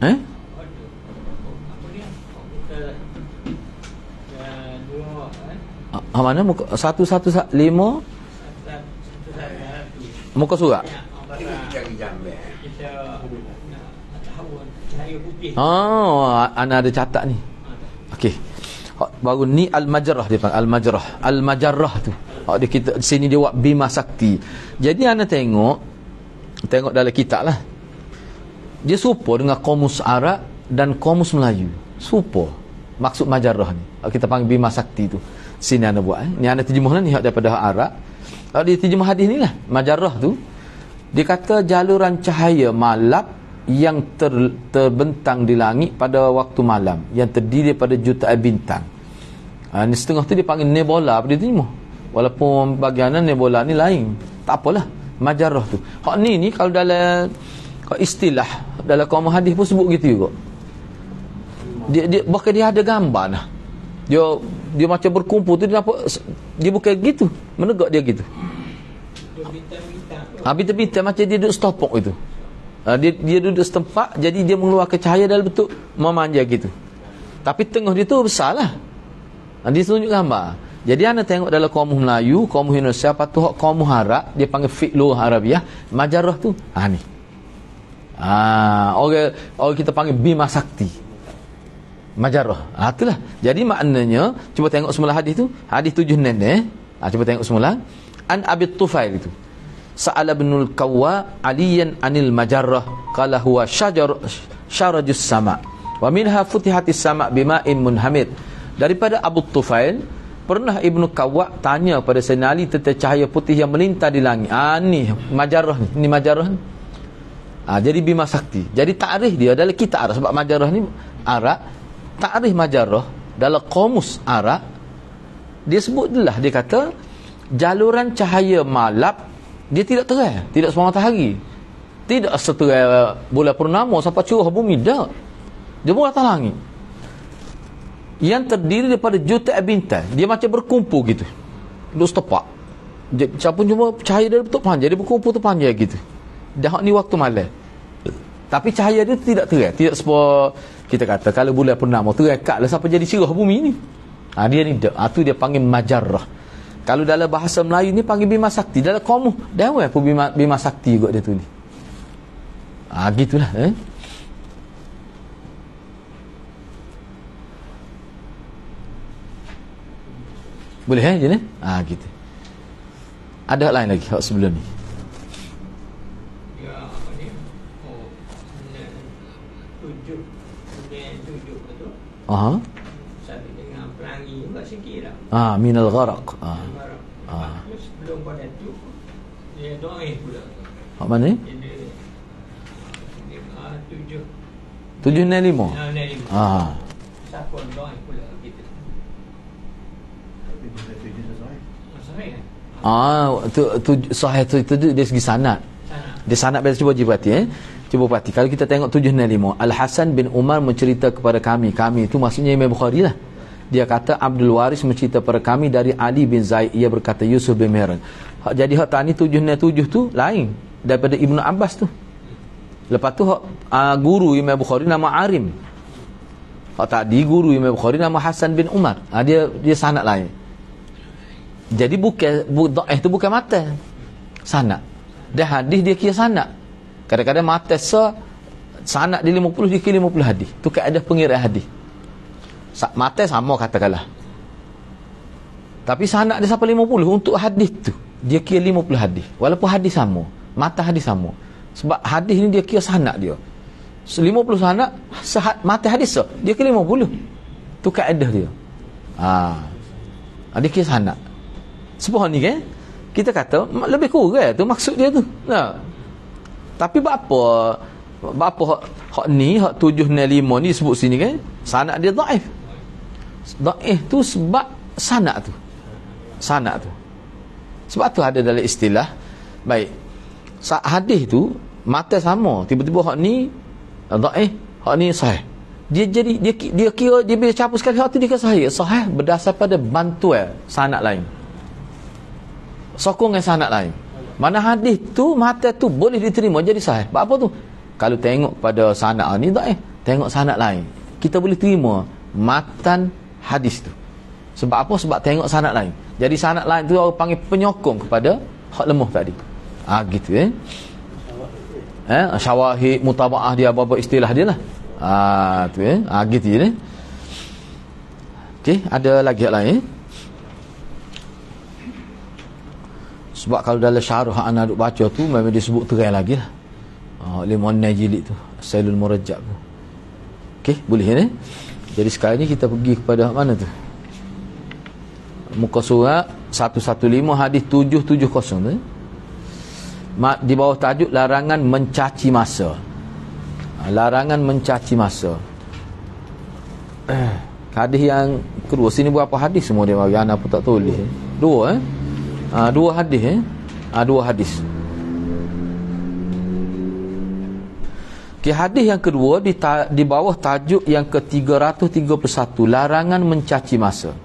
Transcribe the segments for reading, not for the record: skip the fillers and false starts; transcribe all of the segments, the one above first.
Eh? Mana muka 115 muka surat. Oh, ana ada catat ni. Okey. Baru ni al-majrah dia panggil al-majrah. Al-majarrah tu. Dia kita di sini dia buat Bima Sakti. Jadi ana tengok dalam kitab lah. Dia serupa dengan kamus Arab dan kamus Melayu. Serupa maksud majarrah ni. Kita panggil Bima Sakti tu. Sini ana buat. Ni ana terjemah ni daripada Arab. Dia terjemah hadis ni lah. Majarrah tu dia kata jaluran cahaya malap yang terbentang di langit pada waktu malam, yang terdiri daripada jutaan bintang. Ni setengah tu dia panggil nebula pada terjemah. Walaupun bagianan nebula ni lain. Tak apalah. Majarrah tu. Hak ni kalau dalam istilah dalam kamus hadis pun sebut gitu juga. Dia bahkan dia ada gambar nah. Dia macam berkumpul tu, dia nampak dia bukan gitu. Menegak dia gitu. Bintang-bintang macam dia duduk setopok itu. Dia duduk setempat, jadi dia mengeluarkan cahaya dalam bentuk memanjang gitu. Tapi tengah dia tu besar lah. Dia tunjuk gambar. Jadi anda tengok dalam kamus Melayu, kamus Indonesia, lepas tu kamus Arab, dia panggil fiqh Arabiah, majarrah tu. Ni. Orang kita panggil Bima Sakti. Majarrah. Itulah. Jadi maknanya, cuba tengok semula hadis tu. Hadis 7 nenek. Cuba tengok semula. An Abi Tufail itu. Sa'ala ibnul Qawwa aliyan anil majarrah qala huwa syarajus sama wa minha futihatis sama bima'in munhamid. Daripada Abu Tufail, pernah Ibnu Qawwa tanya pada Sayyidina Ali tentang cahaya putih yang melintas di langit. Ni majarrah ni. Ni majarrah ni. Jadi Bima Sakti. Jadi takrif dia dalam kitab Arab, sebab majarrah ni Arab. Takrif majarrah dalam kamus Arab dia sebutlah, dia kata jaluran cahaya malap dia tidak terang, tidak semua matahari, tidak seterang bulan purnama sampai curah bumi, dah dia buat atas langit, yang terdiri daripada jutaan bintang. Dia macam berkumpul gitu, duduk setepak. Siapa cuma cahaya dia betul panjang, dia berkumpul tu panjang gitu. Dah ni waktu malam, tapi cahaya dia tidak terang, tidak seperti kita kata kalau bulan purnama terang kat lah sampai jadi cerah bumi ni. Dia ni tu dia panggil majarrah. Kalau dalam bahasa Melayu ni panggil Bima Sakti. Dalam kamus Dewan pun Bima Sakti juga dia tu ni. Gitulah. Boleh je ni? Gitu. Ada hak lain lagi hak sebelum ni? Ya, apa ni? Tujuh betul? Sampai dengan pelangi juga sikit lah. Minal gharaq. Sebelum pada tu dia doa pula. Hak mana ni? Dia 7 765. Siapa doa pula kita. Sahih tu dari segi sanad. Dia sanad biasa. Cuba perhati Cuba perhati. Kalau kita tengok 765, Al-Hasan bin Umar mencerita kepada kami itu maksudnya Imam Bukhari lah. Dia kata Abdul Waris mencerita kepada kami dari Ali bin Zaid, ia berkata Yusuf bin Mihran. Jadi hak tani 767 tu lain daripada Ibnu Abbas tu. Lepas tu guru Imam Bukhari nama Arim. Hak tadi guru Imam Bukhari nama Hasan bin Umar. Dia sanad lain. Jadi bukan dhaif tu bukan matan. Sanad. Dia hadis dia kira sanad. Kadang-kadang matan sanad dia 50, dia kira 50 hadis. Tu kaedah pengiraan hadis. Matan sama katakanlah. Tapi sanad dia sampai 50 untuk hadis tu. Dia kira 50 hadis. Walaupun hadis sama, matan hadis sama. Sebab hadis ni dia kira sanad dia. 50 sanad, matan hadis dia kira 50. Tu kaedah dia. Dia kira sanad. Sebab ni kan kita kata lebih kurang tu maksud dia tu. Tapi apa hak ni, hak 765 ni sebut sini kan sanad dia dhaif. Dhaif tu sebab sanad tu. Sebab tu ada dalam istilah baik hadis tu matan sama, tiba-tiba hak ni dhaif, hak ni sahih. Dia kira dia bila cabut sekali hak tu dia kira sahih berdasar pada bantuan sanad lain, sokongan sanad lain. Mana hadis tu matan tu boleh diterima jadi sahih. Apa tu? Kalau tengok pada sanad ni tak tengok sanad lain. Kita boleh terima matan hadis tu. Sebab apa? Sebab tengok sanad lain. Jadi sanad lain tu orang panggil penyokong kepada hak lemah tadi. Gitu syawahid, mutabaah dia, apa istilah dia lah. Tu gitu je. Okey, ada lagi hak lain. Sebab kalau dalam syarah anak duk baca tu memang disebut terai lagi lah. Oleh Muannai jilid tu, Sailul Murajjab tu. Okey, boleh ni. Jadi sekarang ni kita pergi kepada mana tu? Muka surat 115 hadis 770 tu. Di bawah tajuk larangan mencaci masa. Larangan mencaci masa. Hadis yang kedua sini berapa hadis semua dia bagi anak pun tak tulis. Dua dua hadis dua hadis. Hadis yang kedua di bawah tajuk yang ke-331 larangan mencaci masa.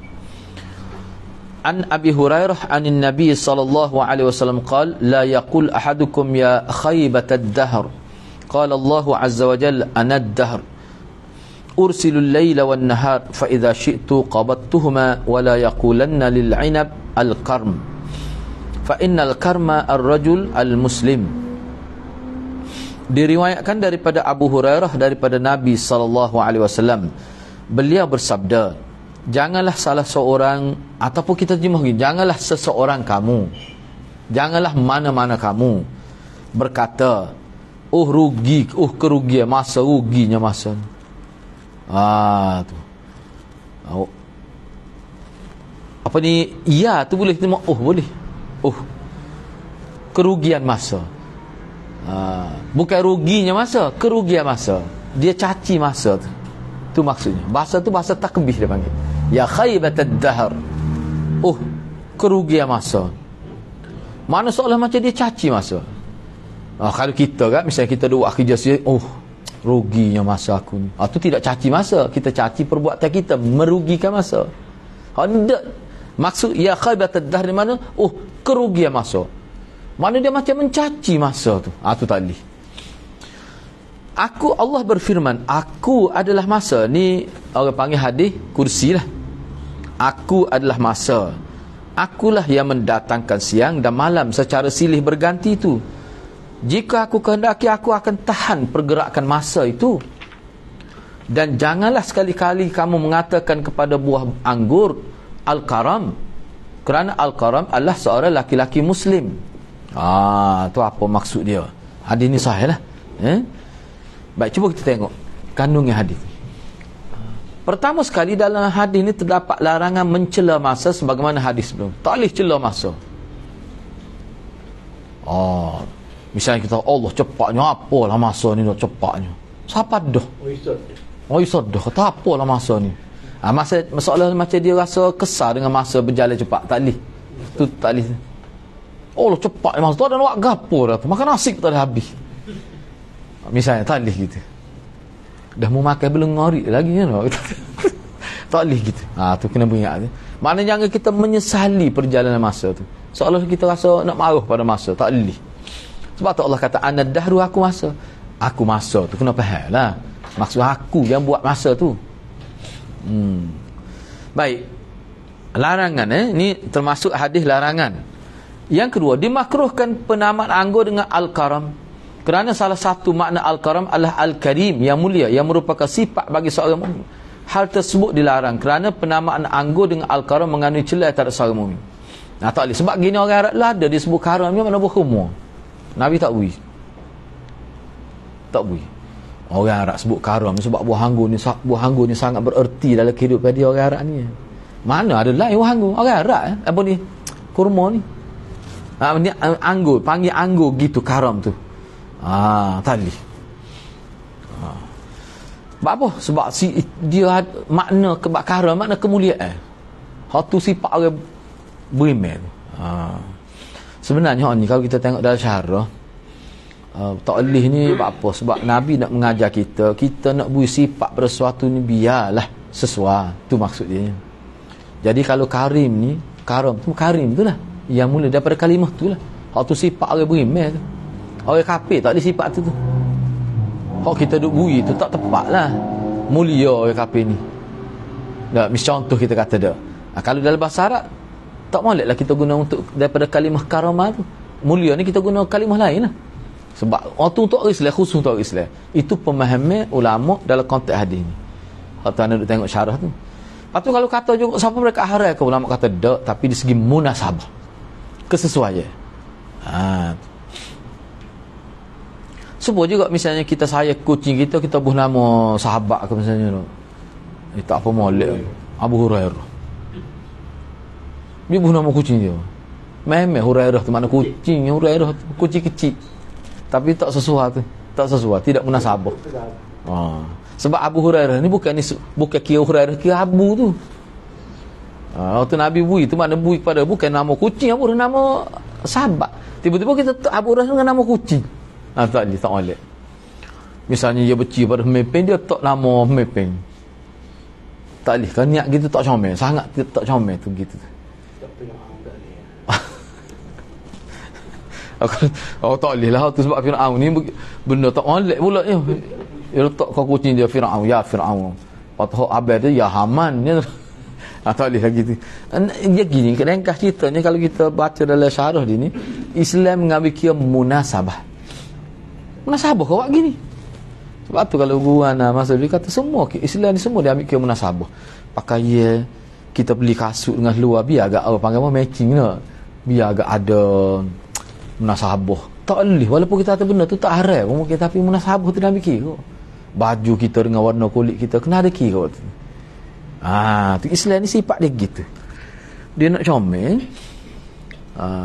An Abi Hurairah anin Nabi sallallahu alaihi wasallam qala la yaqul ahadukum ya khaybatad dahr qala Allah azza wa jalla ana ad-dahr ursilu al-layla wan-nahar fa idza syi'tu qabattuhuma wa la yaqulanna lil-'inab al-qarm fa innal karma ar-rajul al-muslim. Diriwayatkan daripada Abu Hurairah daripada Nabi sallallahu alaihi wasallam, beliau bersabda, janganlah salah seorang, ataupun kita terjemah begini, janganlah seseorang kamu, janganlah mana-mana kamu berkata, rugi, kerugian masa, ruginya masa. Tu. Apa ni? Ya, tu boleh terima. Boleh. Kerugian masa. Bukan ruginya masa, kerugian masa. Dia caci masa tu. Tu maksudnya. Bahasa tu bahasa takbih dia panggil. Ya khaybatad dahr. Kerugian masa. Mana seolah macam dia caci masa. Kalau kita kan, misalnya kita buat kerja sendiri, ruginya masa aku ni. Tu tidak caci masa, kita caci perbuatan kita merugikan masa. Tidak. Maksud ya khaybatad dahr di mana? Kerugian masa. Mana dia macam mencaci masa tu. Tu tak boleh. Allah berfirman, aku adalah masa. Ni orang panggil hadis kursi lah. Aku adalah masa. Akulah yang mendatangkan siang dan malam secara silih berganti itu. Jika aku kehendaki, aku akan tahan pergerakan masa itu. Dan janganlah sekali-kali kamu mengatakan kepada buah anggur Al-Karam, kerana Al-Karam adalah seorang laki-laki Muslim. Tu apa maksud dia? Hadis ni sahih lah. Baik, cuba kita tengok kandungan hadis. Pertama sekali dalam hadis ni terdapat larangan mencela masa sebagaimana hadis sebelum. Tak boleh cela masa. Misalnya kita, Allah cepatnya, apalah masa ni dah cepatnya. Siapa dah? Isod dah. Kata apalah masa ni. Masalah macam dia rasa kesal dengan masa berjalan cepat. Tak boleh. Tu tak boleh. Allah cepat masa tu, ada nak gapo dah tu. Makan nasi tak dah habis. Misalnya tak boleh gitu. Dah mau makan belum ngori lagi kan. Tak boleh gitu. Tu kena beringat. Maknanya jangan kita menyesali perjalanan masa tu. Seolah kita rasa nak marah pada masa. Tak boleh. Sebab tu Allah kata ana dahru, aku masa. Aku masa tu kena faham lah. Maksud aku yang buat masa tu. Baik. Larangan ni termasuk hadis larangan. Yang kedua, dimakruhkan penamaan anggur dengan al-karam. Kerana salah satu makna al-karam adalah al-karim, yang mulia, yang merupakan sifat bagi seorang mukmin. Hal tersebut dilarang kerana penamaan anggur dengan al-karam mengandung celah terhadap seorang mukmin. Tak boleh. Sebab gini orang Arab lah ada disebut karam ni mana berhumur. Nabi tak bui. Tak bui. Orang Arab sebut karam sebab buah anggur ni sangat bererti dalam kehidupan dia orang Arab ni. Mana ada lain buah anggur? Orang Arab apa ni? Kurma ni. Ni anggur, panggil anggur gitu karam tu. Tak boleh. Sebab apa? Sebab dia makna kebakaran, makna kemuliaan. Hak tu sifat orang beriman. Sebenarnya ni kalau kita tengok dalam syarah, tak boleh ni apa? Sebab Nabi nak mengajar kita nak beri sifat pada sesuatu ni biarlah sesuai. Tu maksud dia. Jadi kalau karim ni, karam tu karim tu lah. Yang mula daripada kalimah tu lah. Hak tu sifat orang beriman tu. Orang kafir tak ada sifat tu. Hak kita duk bui tu tak tepat lah. Mulia ya kape ni. Dah, misal contoh kita kata dah. Kalau dalam bahasa Arab tak molek lah kita guna untuk daripada kalimah karamah tu. Mulia ni kita guna kalimah lain lah. Sebab waktu untuk orang Islam, khusus untuk orang Islam, itu pemahaman ulama dalam konteks hadis ni. Kalau tuan nak tengok syarah tu. Lepas tu kalau kata juga siapa mereka haram ke, ulama kata tak, tapi di segi munasabah, kesesuaian. Sebab juga misalnya kita sayang kucing kita buh nama sahabat ke misalnya tu. Tak apa molek Abu Hurairah. Dia buh nama kucing dia. Memang Hurairah tu mana kucing, Hurairah tu kucing kecil. Tapi tak sesuai tu. Tak sesuai, tidak munasabah. Sebab Abu Hurairah ni bukan kira Hurairah, kira Abu tu. Waktu Nabi bui tu mana bui kepada bukan nama kucing, Abu nama sahabat. Tiba-tiba kita Abu Hurairah dengan nama kucing. Tak boleh. Misalnya dia benci pada pemimpin, dia tak nama pemimpin. Tak boleh. Kan niat gitu tak comel. Sangat tak comel tu gitu. Tak boleh lah tu sebab Fir'aun ni benda tak molek pula ni. Dia letak kau kucing dia Fir'aun. Ya Fir'aun. Patut abad dia ya Haman ni. Tak boleh lagi tu. Dia gini, ringkas ceritanya kalau kita baca dalam syarah dia ni, Islam mengambil kira munasabah. Munasabah kau buat gini. Sebab tu kalau guru ana masa dia kata semua Islam ni semua dia ambil kira munasabah. Pakaian kita beli kasut dengan luar biar agak apa panggil apa matching nak. Biar agak ada munasabah. Tak boleh walaupun kita kata benda tu tak haram mungkin, tapi munasabah tu dah mikir kau. Baju kita dengan warna kulit kita kena ada kira tu. Tu Islam ni sifat dia gitu. Dia nak comel.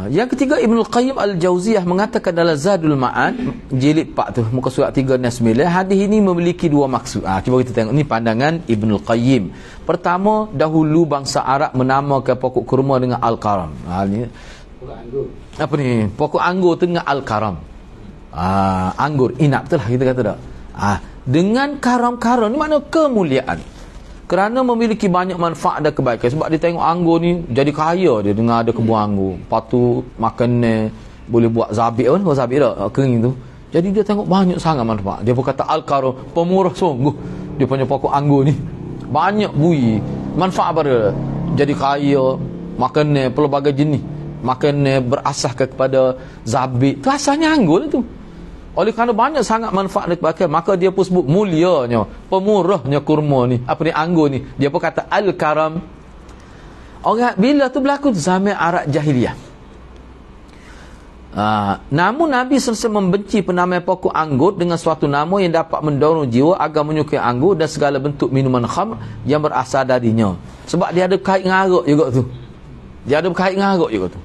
Yang ketiga, Ibnul Qayyim Al-Jauziyah mengatakan dalam Zadul Ma'ad jilid 4 tu muka surat 3 dan 9, hadis ini memiliki dua maksud. Cuba kita tengok ni pandangan Ibnul Qayyim. Pertama, dahulu bangsa Arab menamakan pokok kurma dengan Al-Karam. Ni apa ni? Pokok anggur tu dengan Al-Karam. Anggur inap tu lah kita kata dah. Dengan karam-karam ni makna kemuliaan. Kerana memiliki banyak manfaat dan kebaikan. Sebab dia tengok anggur ni jadi kaya dia dengan ada kebun anggur. Lepas tu makan boleh buat zabit kan? Buat zabit tak? Kering tu. Jadi dia tengok banyak sangat manfaat. Dia pun kata Al-Karam, pemurah sungguh. Dia punya pokok anggur ni banyak bui manfaat pada jadi kaya, makan pelbagai jenis. Makan berasas kepada zabit. Tu asalnya anggur tu. Oleh kerana banyak sangat manfaat dan kebaikan, maka dia pun sebut mulianya, pemurahnya kurma ni. Apa ni anggur ni? Dia pun kata Al-Karam. Orang bila tu berlaku zaman Arab Jahiliyah. Namun Nabi selesai membenci penamaan pokok anggur dengan suatu nama yang dapat mendorong jiwa agar menyukai anggur dan segala bentuk minuman khamr yang berasal darinya. Sebab dia ada kait dengan arak juga tu. Dia ada kait dengan arak juga tu.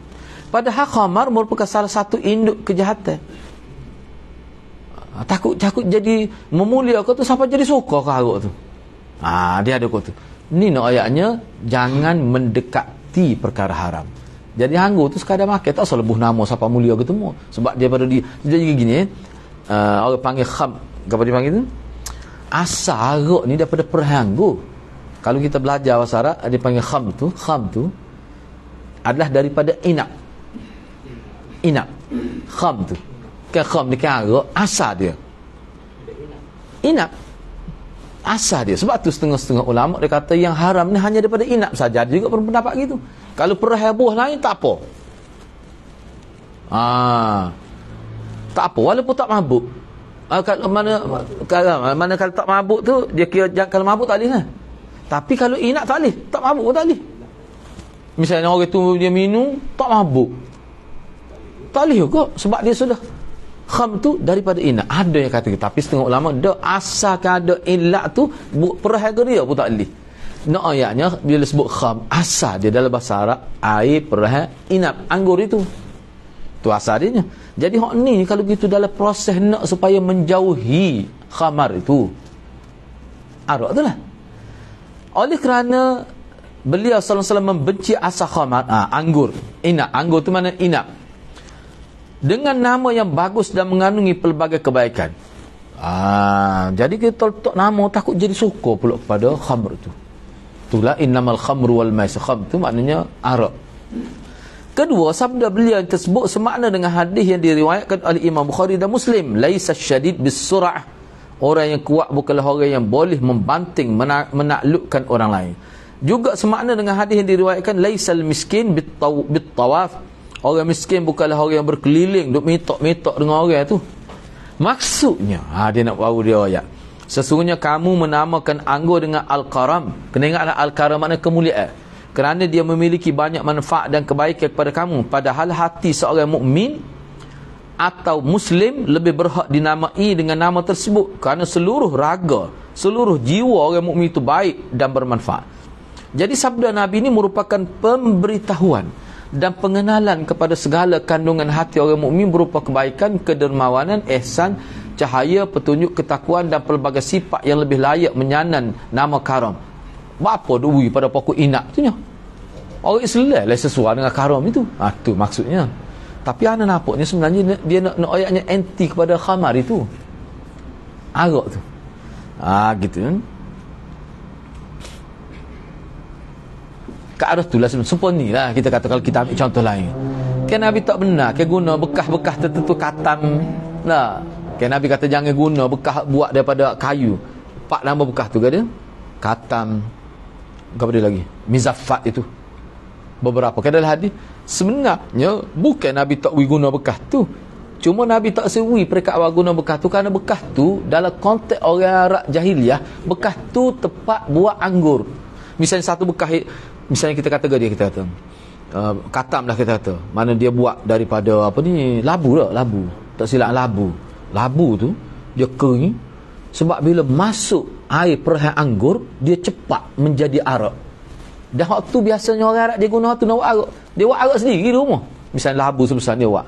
Padahal khamar merupakan salah satu induk kejahatan. Takut jadi memulia kau tu sampai jadi suka ke arak tu. Dia ada kau tu. Ni nak ayatnya jangan mendekati perkara haram. Jadi anggur tu sekadar makan tak usah lebuh nama siapa mulia ketemu. Sebab dia pada dia jadi gini orang panggil kham. Apa dia panggil tu? Asal arak ni daripada peranggur. Kalau kita belajar bahasa Arab dia panggil kham tu adalah daripada inap. Kham tu. Kan kham ni kan arak, asal dia inap, asal dia. Sebab tu setengah-setengah ulama dia kata yang haram ni hanya daripada inap saja. Ada juga pendapat gitu. Kalau perah buah lain tak apa. Tak apa walaupun tak mabuk. Mana kalau tak mabuk tu dia kira kalau mabuk tak boleh lah. Tapi kalau inap tak boleh, tak mabuk pun tak boleh. Misalnya orang tu dia minum tak mabuk, tak boleh juga sebab dia sudah kham tu daripada inap. Ada yang kata tapi setengah ulama dah asalkan ada ilat tu perahara dia pun tak boleh. Nak ayatnya bila sebut kham asal dia dalam bahasa Arab air perahara inap anggur itu. Tu asal dia. Jadi hak ni kalau gitu dalam proses nak supaya menjauhi khamar itu arak tu lah. Oleh kerana beliau sallallahu alaihi wasallam membenci asal khamar anggur inap. Anggur tu mana inap dengan nama yang bagus dan mengandungi pelbagai kebaikan. Jadi kita letak nama takut jadi suka pula kepada khamr tu. Itulah innamal khamru wal maisir. Khamr tu maknanya arak. Kedua, sabda beliau tersebut semakna dengan hadis yang diriwayatkan oleh Imam Bukhari dan Muslim, laisa syadid bis sur'ah Orang yang kuat bukanlah orang yang boleh membanting, menaklukkan orang lain. Juga semakna dengan hadis yang diriwayatkan, laisal miskin bit-tawaf. Orang miskin bukanlah orang yang berkeliling duk mitok-mitok dengan orang tu. Maksudnya, dia nak baru dia ayat. Sesungguhnya kamu menamakan anggur dengan al-karam. Kena ingatlah al-karam makna kemuliaan. Kerana dia memiliki banyak manfaat dan kebaikan kepada kamu. Padahal hati seorang mukmin atau muslim lebih berhak dinamai dengan nama tersebut. Kerana seluruh raga, seluruh jiwa orang mukmin itu baik dan bermanfaat. Jadi sabda Nabi ini merupakan pemberitahuan dan pengenalan kepada segala kandungan hati orang mukmin berupa kebaikan, kedermawanan, ihsan, cahaya, petunjuk, ketakwaan dan pelbagai sifat yang lebih layak menyanan nama karam. Apa duwi pada pokok inak tu nya? Orang Islam lah sesuai dengan karam itu. Tu maksudnya. Tapi ana nampaknya sebenarnya dia nak ayatnya anti kepada khamar itu. Arak tu. Gitu kan. Ke arah tu lah sebenarnya ni lah kita kata kalau kita ambil contoh lain. Kan Nabi tak benar ke guna bekas-bekas tertentu katam lah. Kan Nabi kata jangan guna bekas buat daripada kayu. 4 nama bekas tu ke dia? Katam. Apa dia lagi? Mizaffat itu. Beberapa kan dalam hadis. Sebenarnya bukan Nabi tak guna bekas tu. Cuma Nabi tak sewi perkara guna bekas tu kerana bekas tu dalam konteks orang Arab jahiliah, bekas tu tempat buat anggur. Misalnya satu bekas, misalnya kita kata katam lah kita kata, mana dia buat daripada labu lah, labu tak silap labu tu dia kering, sebab bila masuk air perah anggur dia cepat menjadi arak. Dan waktu biasanya orang Arab dia guna tu nak buat arak, dia buat arak sendiri di rumah. Misalnya labu sebesar dia buat,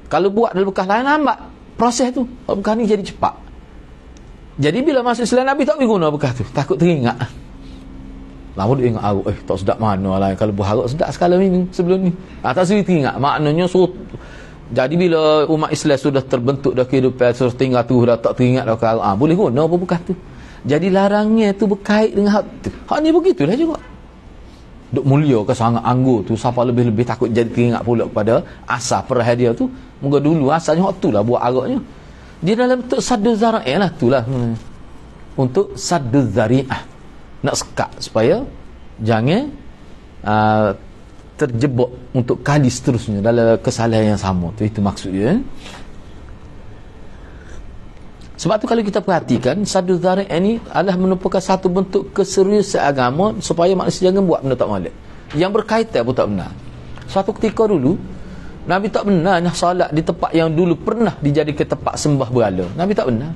kalau buat dalam bekas lain lambat proses tu, bekas ni jadi cepat. Jadi bila masuk Islam Nabi tak guna bekas tu, takut teringat. Lama dia ingat arak, tak sedap mana lah. Kalau buah arak sedap sekali minum sebelum ni. Tak sedih teringat. Maknanya jadi bila umat Islam sudah terbentuk dah kehidupan, sudah tinggal tu, dah tak teringat dah ke arak, boleh guna apa bekas tu. Jadi larangnya tu berkait dengan hak tu. Hak ni begitulah juga. Duk mulia ke sangat anggur tu, siapa lebih-lebih takut jadi teringat pula kepada asal perah dia tu. Moga dulu asalnya hak tu lah buat araknya. Dia dalam bentuk saddu zara'i lah tu lah. Untuk saddu zari'ah. Nak sekat supaya jangan terjebak untuk kali seterusnya dalam kesalahan yang sama tu. Itu maksudnya. Sebab tu kalau kita perhatikan, saddu dzari' ini adalah merupakan satu bentuk keseriusan agama supaya manusia jangan buat benda tak molek yang berkaitan pun tak benar. Suatu ketika dulu Nabi tak benar nak solat di tempat yang dulu pernah dijadikan tempat sembah berhala. Nabi tak benar.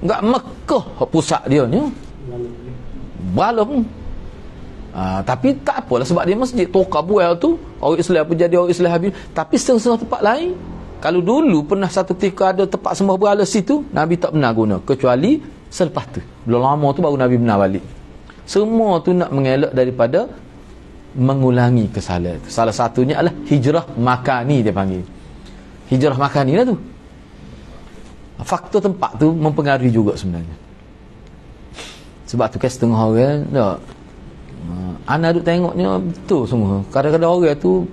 Enggak Mekah pusat dia ni. Belum. Tapi tak apalah sebab dia masjid Toka Buel tu orang Islam pun jadi orang Islam habis. Tapi setengah-setengah tempat lain, kalau dulu pernah satu ketika ada tempat sembah berhala situ, Nabi tak benar guna kecuali selepas tu. Belum lama tu baru Nabi benar balik. Semua tu nak mengelak daripada mengulangi kesalahan tu. Salah satunya adalah hijrah makani dia panggil. Hijrah makani lah tu. Faktor tempat tu mempengaruhi juga sebenarnya. Sebab tu kan setengah orang tak, anak duk tengoknya betul semua. Kadang-kadang orang tu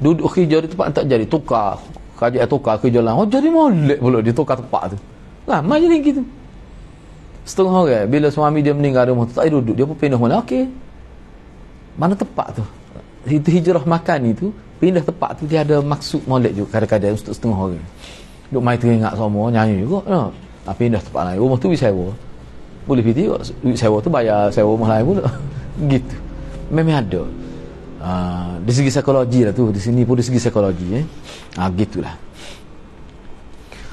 duduk kerja di tempat tak jadi, tukar kerja kerja lain. Jadi molek pula dia tukar tempat tu. Ramai jadi gitu. Setengah orang bila suami dia meninggal rumah tu tak duduk, dia pun pindah mana. Okey, mana tempat tu? Itu hijrah makan itu, pindah tempat tu dia ada maksud molek juga kadang-kadang untuk setengah orang. Duk mai teringat semua nyanyi juga tak. Pindah tempat lain, rumah tu disewa. Boleh pergi tengok duit sewa tu bayar sewa rumah lain pula. Gitu. Memang ada. Di segi psikologi lah tu. Di sini pun di segi psikologi. Gitulah.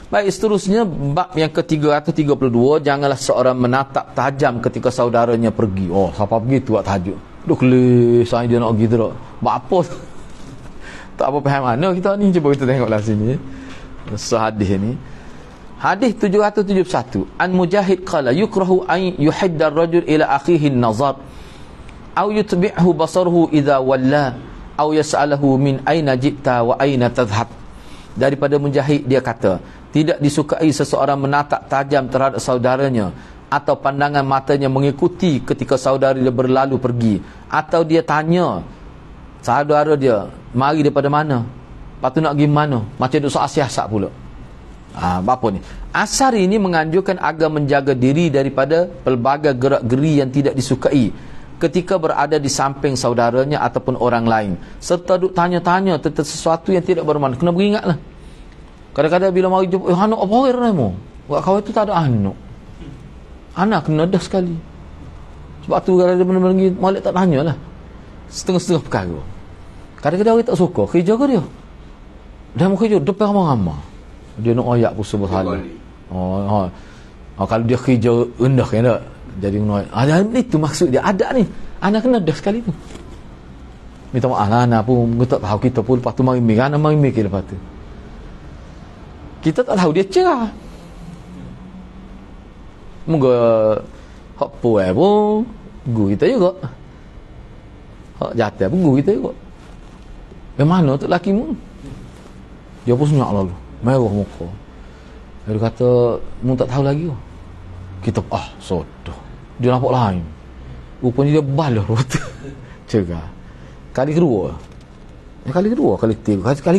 Baik, seterusnya bab yang ke-332, janganlah seorang menatap tajam ketika saudaranya pergi. Oh, siapa pergi tu buat tajuk. Duk kelih, saya dia nak pergi tu. Buat apa tu? Tak apa faham mana kita ni. Cuba kita tengoklah sini. Sehadis ni. Hadis 771, An Mujahid qala yukrahu an yuhidda ar-rajul ila akhihi an-nazar aw yutbi'hu basaruhu idza walla aw yas'aluhu min aina ji'ta wa aina tadhhab. Daripada Mujahid dia kata, tidak disukai seseorang menatap tajam terhadap saudaranya atau pandangan matanya mengikuti ketika saudara dia berlalu pergi, atau dia tanya saudara dia mari daripada mana, lepas tu nak pergi mana, macam duk siasat pula. Apa ni? Asar ini menganjurkan agar menjaga diri daripada pelbagai gerak-geri yang tidak disukai ketika berada di samping saudaranya ataupun orang lain, serta duk tanya-tanya tentang sesuatu yang tidak bermakna. Kena beringatlah. Kadang-kadang bila mari jumpa, anak apa orang mu? Buat kawan tu tak ada anak. Anak kena dah sekali. Sebab tu kalau dia benar-benar pergi molek tak tanyalah. Setengah-setengah perkara. Kadang-kadang orang tak suka kerja ke dia. Dia mau kerja depan ramai-ramai. Dia nak ayak pun subhanallah. Kalau dia kerja rendah kan tak? Jadi ada itu maksud dia, ada ni. Anak kena dah sekali tu. Minta maaf lah, anak pun tak tahu kita pun lepas tu mari mikir, anak mari mikir lepas tu. Kita tak tahu dia cerah. Moga hak puai pun guru kita juga. Hak jatuh pun guru kita juga. Bagaimana tu laki mu? Dia pun senyap lalu. Merah muka. Dia kata, mu tak tahu lagi ke? Kita, sodoh. Dia nampak lain. Rupanya dia balas rota. Cerah. Kali kedua. Kali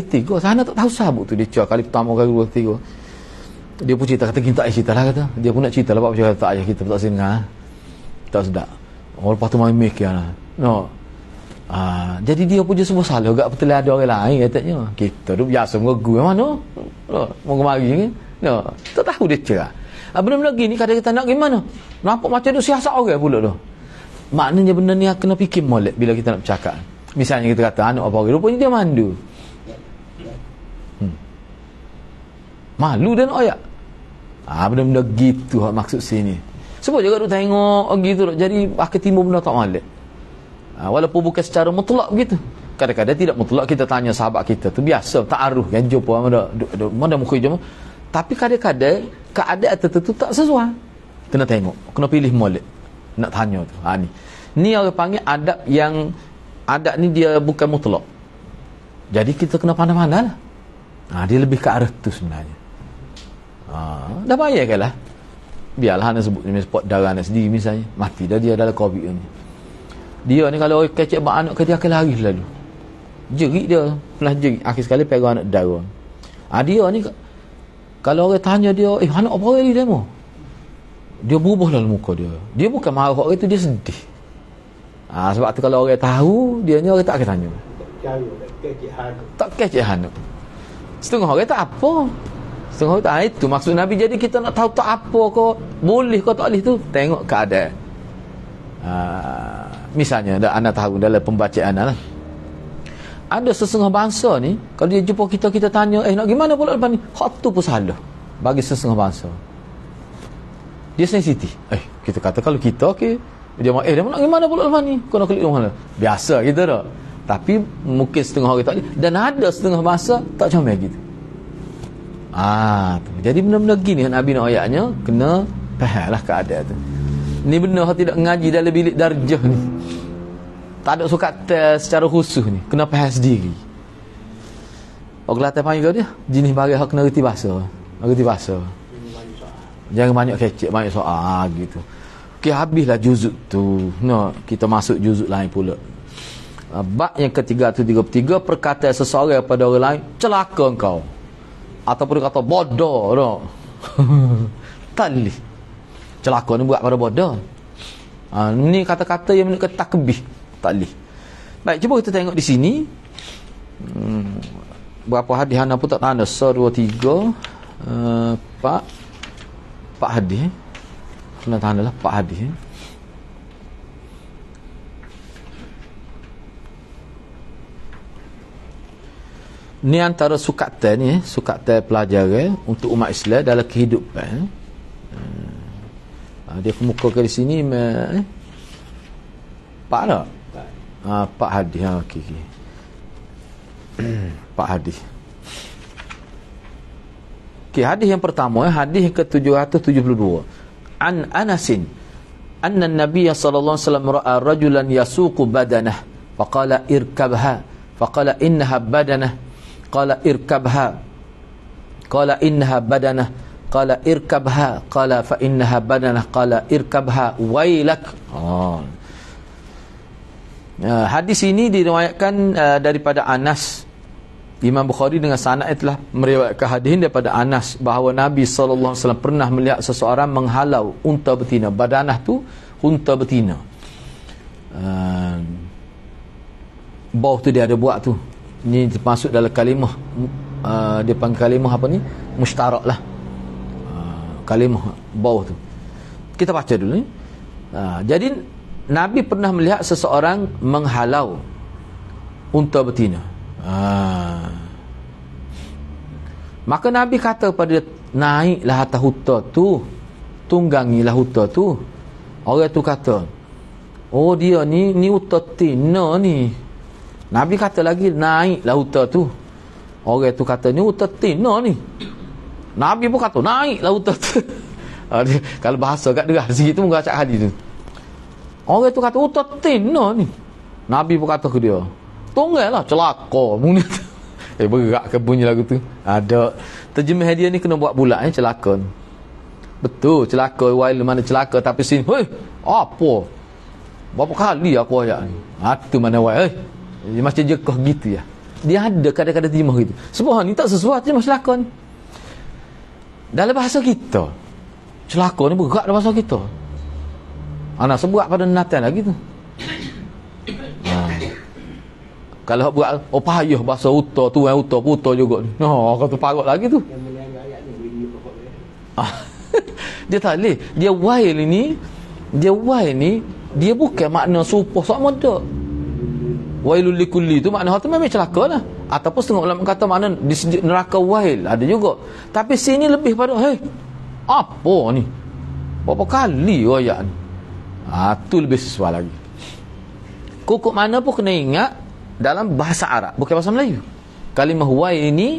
tiga. Sana tak tahu sabuk tu. Dia cerah kali pertama, kali kedua, ketiga. Dia pun cerita, kata kita cerita lah kata. Dia pun nak cerita lah. Bapak cakap, tak ayah kita tak singgah. Tak sedap. Lepas tu main mikir lah. No. Jadi dia punya semua salah agak betul ada orang lain katanya. Kita tu biasa mengagu mana? Mau kemari ni. Tak tahu dia cerah. Benda-benda gini kadang kita nak gimana? Nampak macam tu siasat orang pula tu. Maknanya benda ni kena fikir molek bila kita nak bercakap. Misalnya kita kata anak apa orang, rupanya dia mandu. Malu dan oyak. Benda-benda gitu maksud sini. Sebab juga tu tengok gitu jadi akhir timbul benda tak molek. Walaupun bukan secara mutlak begitu. Kadang-kadang tidak mutlak kita tanya sahabat kita tu biasa ta'aruf kan, jumpa mana muka jumpa. Tapi kadang-kadang keadaan tertentu tak sesuai. Kena tengok, kena pilih molek nak tanya tu. Ni orang panggil adab yang adab ni dia bukan mutlak. Jadi kita kena pandai-pandai lah. Dia lebih ke arah tu sebenarnya. Dah payah kan lah. Biarlah nak sebut spot darah anak sendiri misalnya. Mati dah dia dalam COVID ni. Dia ni kalau orang kecek mak anak ke dia akan lari selalu. Jerit dia. Pernah jerit. Akhir sekali pegang anak darah. Dia ni kalau orang tanya dia, anak apa orang ni dia mau? Dia berubah dalam muka dia. Dia bukan marah orang tu, dia sedih. Sebab tu kalau orang tahu, dia ni orang tak akan tanya. Tak kecek anak. Setengah orang tak apa. Setengah orang tak itu. Maksud Nabi jadi kita nak tahu tak apa ke, boleh ke tak boleh tu, tengok keadaan. Misalnya anda tahu dalam pembacaan lah, ada sesengah bangsa ni kalau dia jumpa kita tanya nak gimana pula lepas ni, hak tu pun salah bagi sesengah bangsa. Dia sensitif. Kita kata kalau kita dia nak gimana pula lepas ni, kau nak klik mana biasa kita dah. Tapi mungkin setengah orang tak boleh, dan ada setengah bangsa tak comel gitu. Jadi benda-benda gini Nabi nak ayatnya kena faham lah keadaan tu. Ni benar tidak mengaji dalam bilik darjah ni. Tak ada sukat secara khusus ni. Kena faham sendiri. Orang Kelantan panggil dia jenis barang hak kena reti bahasa. Reti bahasa. Jangan banyak kecek, banyak soal gitu. Okey, habislah juzuk tu. Kita masuk juzuk lain pula. Bab yang ke-333, perkataan seseorang kepada orang lain, celaka engkau. Ataupun dia kata bodoh dah. Talih. Celaka ni buat pada bodoh. Ni kata-kata yang menunjukkan takbih. Tak boleh. Baik, cuba kita tengok di sini. Berapa hadis hana pun tak tanda. 1, 2, 3 4 hadis. Kena tanda lah 4 hadis. Ni antara sukatan ni, sukatan pelajaran untuk umat Islam dalam kehidupan. Dia kemukakan di sini 4 tak? 4 hadis. Okey. 4 hadis. Okey, hadis yang pertama, hadis yang ke-772. An Anasin anna an-nabiy sallallahu alaihi wasallam ra'a rajulan yasuqu badanah faqala irkabha faqala innaha badanah qala irkabha qala innaha badanah qala irkabha qala fa innaha badanah qala irkabha wailak. Hadis ini diriwayatkan daripada Anas Imam Bukhari dengan sanad telah meriwayatkan hadis daripada Anas bahawa Nabi SAW pernah melihat seseorang menghalau unta betina. Badanah tu unta betina. Bau tu dia ada buat tu. Ini termasuk dalam kalimah, dia panggil kalimah apa ni? Mushtarak lah. Kalimah bau tu. Kita baca dulu ni. Jadi Nabi pernah melihat seseorang menghalau unta betina. Maka Nabi kata kepada dia, naiklah atas unta tu, tunggangilah unta tu. Orang tu kata, oh dia ni unta tina ni. Nabi kata lagi, naiklah unta tu. Orang tu kata, ni unta tina ni. Nabi pun kata, naiklah unta tu. Kalau bahasa kat derah sikit tu muka acak hadis tu. Orang tu kata, unta tina ni. Nabi pun kata ke dia, tunggal lah, celaka. Berat ke bunyi lagu tu. Ada terjemah dia ni kena buat bulat celaka ni. Betul, celaka wail mana celaka, tapi sini apa berapa kali aku ayat ni. Tu mana wail dia macam jekah gitu ya. Dia ada kadang-kadang terjemah gitu. Sebab ni tak sesuai terjemah celaka ni. Dalam bahasa kita celaka ni berat dalam bahasa kita. Anak sebuat pada Natan lagi tu. Kalau buat payah bahasa uta tu uta puta juga ni. Kata parut lagi tu. Dia tak boleh. Dia wail ni, dia bukan makna supoh sama dak. Wailul likulli tu makna tu memang celaka lah. Ataupun setengah ulama kata makna di neraka wail ada juga. Tapi sini lebih pada apa ni? Berapa kali ayat ni? Tu lebih sesuai lagi. Kukuk mana pun kena ingat dalam bahasa Arab, bukan bahasa Melayu. Kalimah wail ini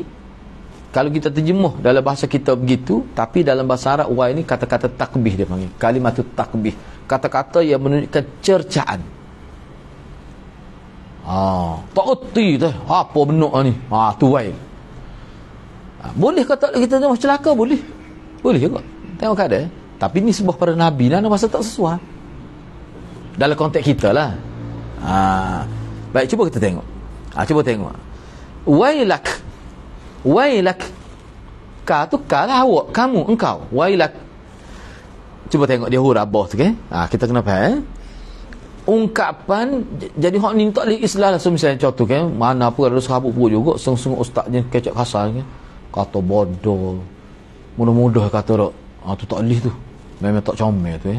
kalau kita terjemuh dalam bahasa kita begitu, tapi dalam bahasa Arab wail ini kata-kata takbih dia panggil. Kalimat tu takbih. Kata-kata yang menunjukkan cercaan. Tak erti tu. Apa benar ni? Tu wail. Boleh kata kita terjemuh celaka? Boleh. Boleh juga. Tengok keadaan. Tapi ni sebuah pada Nabi dan bahasa tak sesuai. Dalam konteks kita lah. Baik, cuba kita tengok. Cuba tengok. Wailak. Ka tu ka lah awak, kamu, engkau. Wailak. Cuba tengok dia huruf bawah tu kan. Kita kena faham. Ungkapan, jadi hak ni tak boleh islah lah. So misalnya contoh kan, mana pun ada sahabat pun juga sung-sung ustaznya kecak kasar kan. Kata bodoh. Mudah-mudah kata tak. Tu tak boleh tu. Memang tak comel tu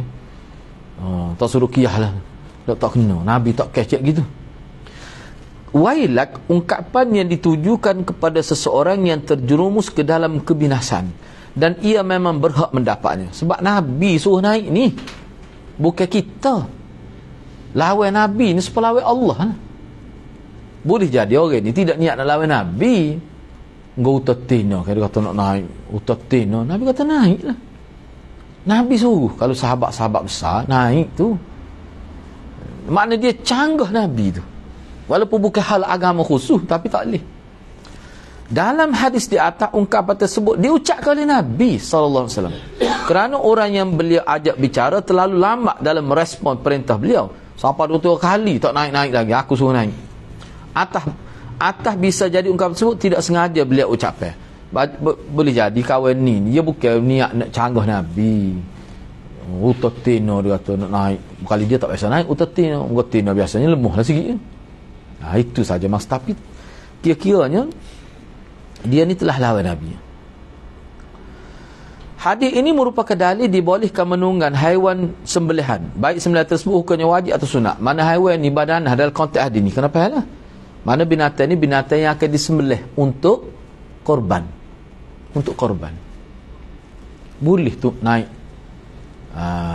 tak suruh kiyah lah. Tak kena. Nabi tak kecak gitu. Wailak, ungkapan yang ditujukan kepada seseorang yang terjerumus ke dalam kebinasan dan ia memang berhak mendapatnya. Sebab Nabi suruh naik ni, bukan kita. Lawan Nabi ni sepelawan Allah. Boleh jadi orang ni tidak niat nak lawan Nabi. Engkau utatina, dia kata nak naik utatina, Nabi kata naik lah. Nabi suruh kalau sahabat-sahabat besar naik tu. Makna dia canggah Nabi tu. Walaupun bukan hal agama khusus, tapi tak boleh. Dalam hadis di atas, ungkapan tersebut diucapkan oleh Nabi SAW. Kerana orang yang beliau ajak bicara terlalu lambat dalam merespon perintah beliau. Sampai 2 kali tak naik-naik lagi, aku suruh naik. Atas bisa jadi ungkapan tersebut tidak sengaja beliau ucapkan. Boleh jadi kawan ni, dia bukan niat nak canggah Nabi. Utatina dia kata nak naik. Kali dia tak biasa naik utatina biasanya lemah lah sikit. Itu saja mas. Tapi kira-kiranya dia ni telah lawan Nabi. Hadis ini merupakan dalil dibolehkan menunggang haiwan sembelihan, baik sembelihan tersebut hukumnya wajib atau sunat. Mana haiwan ni badanah dalam konteks hadis ni, kenapa lah? Mana binatang ni binatang yang akan disembelih untuk korban. Untuk korban. Boleh tu naik.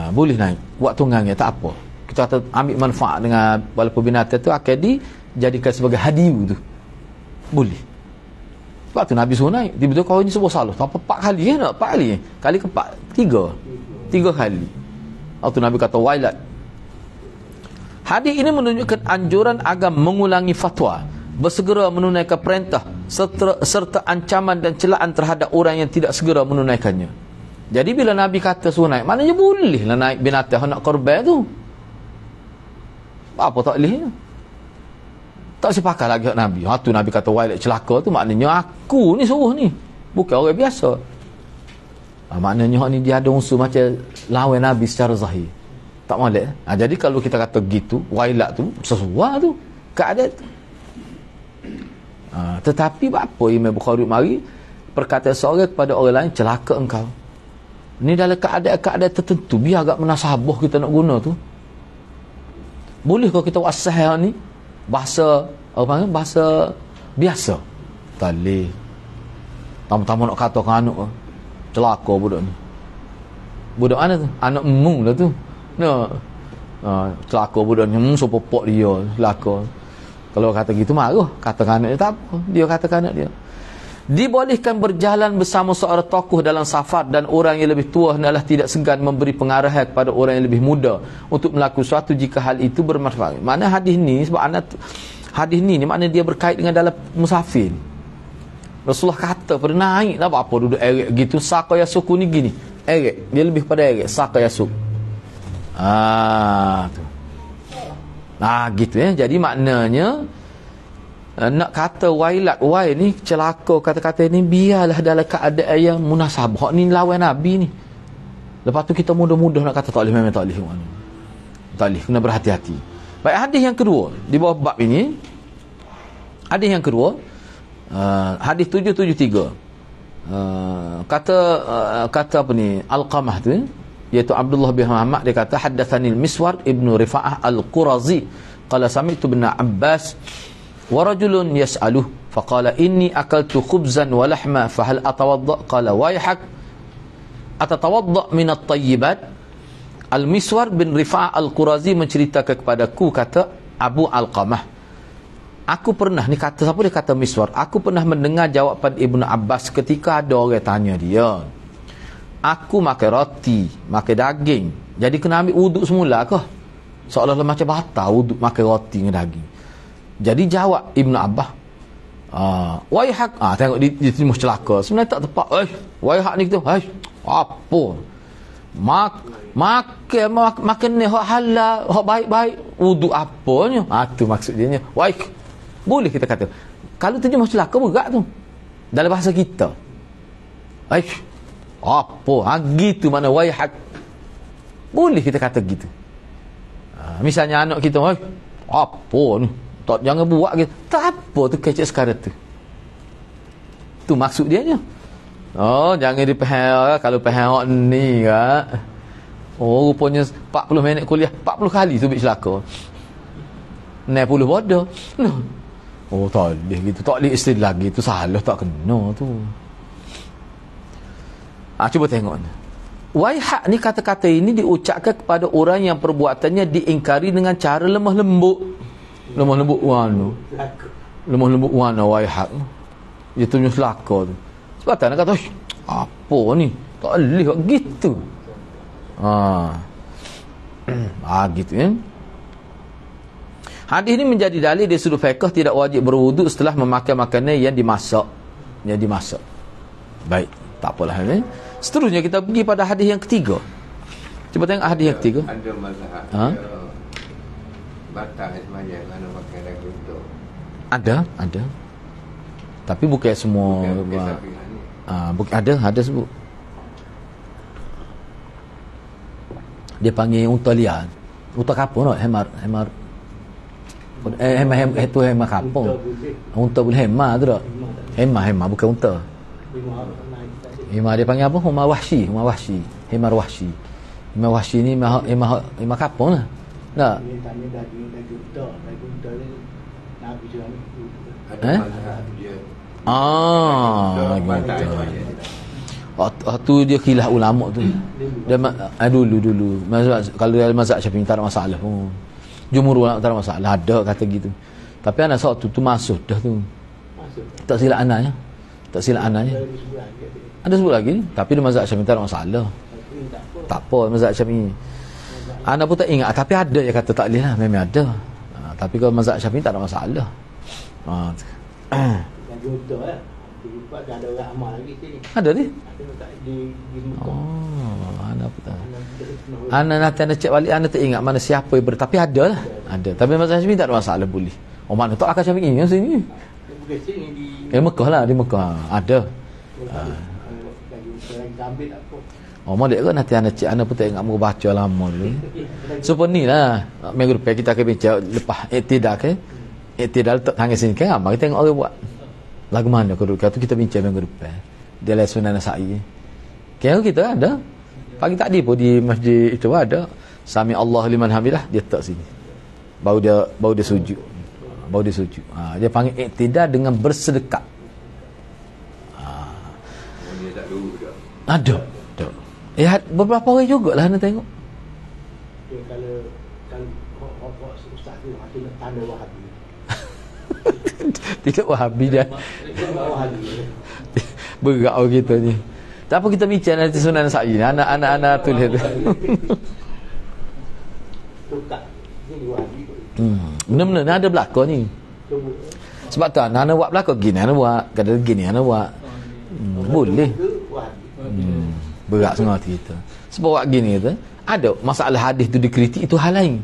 Boleh naik. Buat tunggangnya tak apa. Kita kata ambil manfaat dengan walaupun binatang tu akan dijadikan sebagai hadiah tu. Boleh. Sebab tu Nabi suruh naik. Tiba-tiba kau ini sebuah salah. Apa 4 kali nak? 4 kali. Kali ke-4. 3 kali. Waktu Nabi kata wailat. Hadis ini menunjukkan anjuran agama mengulangi fatwa, bersegera menunaikan perintah serta ancaman dan celaan terhadap orang yang tidak segera menunaikannya. Jadi bila Nabi kata suruh naik, maknanya boleh lah naik binatang nak korban tu. Apa tak boleh? Tak sepakat lagi Nabi. Tu Nabi kata wailat celaka tu maknanya aku ni suruh ni. Bukan orang biasa. Maknanya ni dia ada unsur macam lawan Nabi secara zahir. Tak molek. Jadi kalau kita kata gitu, wailat tu sesuai tu keadaan tu. Tetapi apa Imam Bukhari mari perkataan seorang kepada orang lain, celaka engkau. Ni dalam keadaan-keadaan tertentu, biar agak menasabah kita nak guna tu. Boleh kalau kita wasah ni bahasa apa panggil bahasa biasa. Tak boleh. Tamu-tamu nak kata kan anak celaka budak ni. Budak mana tu? Anak emung lah tu. No. Celaka budak ni, so popok dia celaka. Kalau kata gitu marah, katakan anak dia tak apa. Dia katakan anak dia. Dibolehkan berjalan bersama seorang tokoh dalam safar dan orang yang lebih tua adalah tidak segan memberi pengarahan kepada orang yang lebih muda untuk melakukan sesuatu jika hal itu bermanfaat. Mana hadis ni sebab hadis ni makna dia berkait dengan dalam musafir. Rasulullah kata pada naik lah apa duduk erek gitu, saqaya suku ni gini. Erek, dia lebih pada erek, saqaya suku. Tu. Gitu ya. Jadi maknanya nak kata wailat wai ni celaka, kata-kata ni biarlah dalam keadaan yang munasabah. Ni lawan Nabi ni. Lepas tu kita mudah-mudah nak kata tak boleh, memang tak boleh. Tak boleh, kena berhati-hati. Baik, hadis yang kedua di bawah bab ini. Hadis yang kedua, hadis 773. Kata apa ni? Alqamah tu, iaitu Abdullah bin Muhammad, dia kata haddatsanil Miswar ibnu Rifa'ah al-Qurazi qala sami'tu bin Abbas wa rajulun yas'aluhu faqala inni akaltu khubzan wa lahma fahal atawadda qala wayhak atatawadda min at-tayyibat. Al-Miswar bin Rifa'ah al-Qurazi menceritakan kepadaku, kata Abu Alqamah, aku pernah, ni kata siapa dia, kata Miswar, aku pernah mendengar jawapan Ibnu Abbas ketika ada orang tanya dia, aku makan roti, makan daging, jadi kena ambil wuduk semula ke? Seolah-olah macam batal wuduk makan roti dengan daging. Jadi jawab Ibnu Abbas, wayhak, tengok dia terima celaka. Sebenarnya tak tepat. Wayhak ni kita, apa? Makan ni hak halal, hak baik-baik, wuduk apanya? Tu maksud dia. Wayhak. Boleh kita kata. Kalau terjemah celaka berat tu. Dalam bahasa kita. Apa? Gitu mana wayhak. Boleh kita kata gitu. Misalnya anak kita, apa ni? Tak, jangan buat gitu. Tak apa tu kecek sekarang tu. Tu maksud dia nya. Jangan dipahal kalau pahal ni kan. Rupanya 40 minit kuliah 40 kali tu bik celaka. 60 bodoh. Tak boleh gitu. Tak boleh istilah lagi tu, salah tak kena tu. Cuba tengok ni. Wayhak ni, kata-kata ini diucapkan kepada orang yang perbuatannya diingkari dengan cara lemah lembut. Lemah lembut warna wayhak. Dia tunjuk selaka tu. Sebab tak nak kata apa ni, tak boleh gitu. Gitu ya. Hadis ini menjadi dalil di sudut fiqh tidak wajib berwuduk setelah memakai makanan yang dimasak. Baik, tak apalah ni. Seterusnya kita pergi pada hadis yang ketiga. Cuba tengok hadis yang ketiga. Ada mazhab. Batal semuanya kalau pakai daging untuk. Ada. Tapi bukan semua. Ada sebut. Dia panggil unta liar. Unta kapur nak hemar. Itu hemar kapur. Unta boleh hemar tu tak? Hemar bukan unta. Hemar dia panggil apa? Hemar wahsi. Hemar wahsi ni hemar kapur lah. Tak. Dia tanya daging unta ni Nabi juga ni. Gitu. Tu dia khilaf ulama tu. Dia dulu. Kalau dalam mazhab Syafi'i tak ada masalah pun. Jumhur ulama tak ada masalah, ada kata gitu. Tapi anak satu tu masuk dah tu. Tak silap anaknya. Ada sebut lagi. Tapi dalam mazhab Syafi'i tak ada masalah. Tak apa mazhab Syafi'i. Anak pun tak ingat, tapi ada yang kata tak boleh lah, memang ada. Tapi kalau mazhab Syafi'i tak ada masalah. Lagi betul lah. Ada orang amal lagi sini. Ada ni? Ada tak di Mekah. Anak pun tak. Anak nanti anda cek balik, anak tak ingat mana siapa yang tapi ada lah. Ada. Tapi mazhab Syafi'i tak ada masalah, boleh. Oh mana tak akan Syafi'i yang sini. Bukan sini di Mekah lah, di Mekah ada. lagi ambil apa. Oh molek ke nanti anak cik anak pun tak ingat mau baca lama dulu. Supaya ni lah minggu depan kita akan bincang lepas iktidal ke. Iktidal tak hang sini kan mari tengok orang buat. Lagu mana kedudukan tu kita bincang minggu depan. Dia les Sunan Nasa'i. Kira kita ada. Pagi tadi pun di masjid itu ada Sami Allah liman hamidah dia tak sini. Baru dia sujud. Baru dia sujud. Dia panggil iktidal dengan bersedekap. Dia tak dulu dah. Ada. Beberapa orang jugalah nak tengok. Dia kalau ustaz tu hati nak tanda Wahabi. Tidak Wahabi dia. Wahabi. Berat orang kita ni. Tak apa kita bincang nanti Sunan Nasa'i. Anak-anak tulis tu. Tukar. Ini Wahabi. Benar-benar ada belakang ni. Sebab tu anak buat belakang gini, anak buat kata gini, anak buat. Boleh. Berat sangat hati kita. Sebab buat gini kita, ada masalah hadis tu dikritik itu hal lain.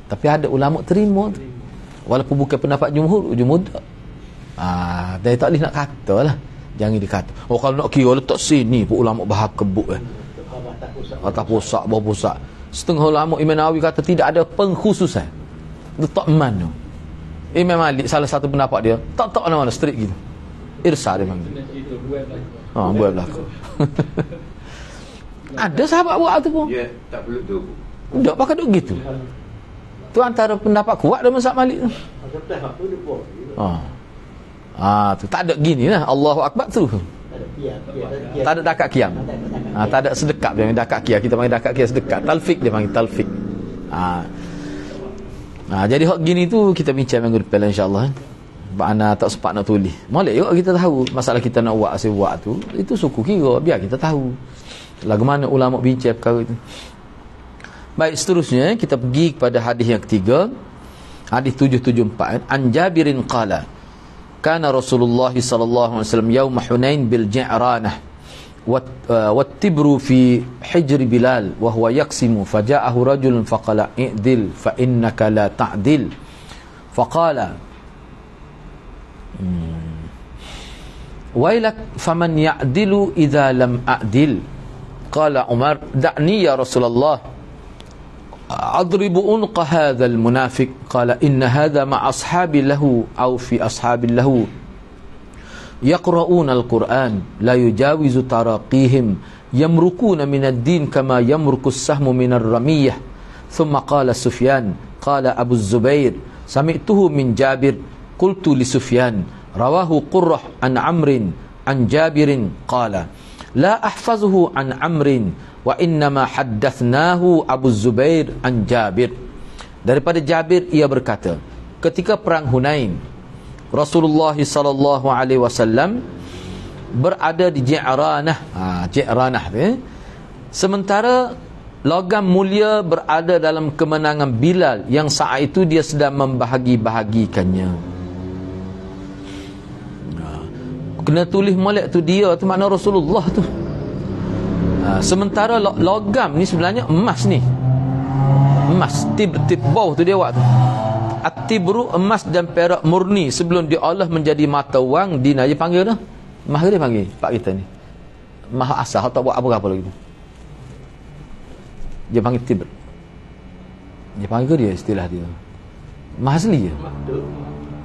Tapi ada ulama terima tu. Walaupun bukan pendapat jumhur tak. Dia tak boleh nak kata lah. Jangan dikata. Oh kalau nak kira letak sini pun ulama bahas kebuk atas pusat, bawah pusat. Setengah ulama Imam Nawawi kata tidak ada pengkhususan. Letak mana? Imam Malik salah satu pendapat dia, tak mana-mana strict gitu. Irsa dia panggil. Buat belakang. Ada sahabat buat tu pun. Dia tak perlu tu. Tak pakai duk gitu. Tu antara pendapat kuat dalam mazhab Malik tu. Tu tak ada gini lah. Allahu Akbar tu. Tak ada dakat qiyam. Tak ada sedekap dia panggil dakat qiyam. Kita panggil dakat qiyam sedekap. Talfik dia panggil talfik. Jadi hak gini tu kita bincang minggu depan insya-Allah. Ana tak sempat nak tulis. Molek juga kita tahu masalah kita nak buat asyik buat tu. Itu suku kira biar kita tahu. Lagu mana ulama bincang perkara itu. Baik, seterusnya kita pergi kepada hadis yang ketiga. Hadis 774 an Jabirin qala kana Rasulullah sallallahu alaihi wasallam yaum Hunain bil Ji'ranah wat tibru fi hijr Bilal wa huwa yaqsimu faja'ahu rajulun faqala i'dil fa innaka la ta'dil faqala wailak faman ya'dilu idza lam a'dil qala Umar da'ni ya Rasulullah adribu unqa hadha almunafiq qala inna hadha ma ashabi lahu aw fi ashabi lahu yaqra'una alquran la yujawizu taraqihim yamrukuna min ad-din kama yamruku as-sahmu min ar-ramiyah thumma qala Sufyan qala Abu Zubair sami'tuhu min Jabir qultu li Sufyan rawahu Qurrah an Amrin an Jabirin qala la ahfazuhu an Amrin wa innama haddathnahu Abu Zubair an Jabir. Daripada Jabir ia berkata, ketika perang Hunain Rasulullah sallallahu alaihi wasallam berada di Ji'ranah. Ji'ranah sementara logam mulia berada dalam kemenangan Bilal yang saat itu dia sedang membahagi-bahagikannya. Kena tulis molek tu dia tu makna Rasulullah tu. Sementara logam ni sebenarnya emas ni. Emas tib bawah tu dia buat tu. At-tibru emas dan perak murni sebelum diolah menjadi mata wang dinar. Dia panggil dah. Mah dia panggil pak kita ni. Mah asal tak buat apa-apa lagi tu. Dia panggil tibr. Dia panggil dia istilah dia. Mah asli je.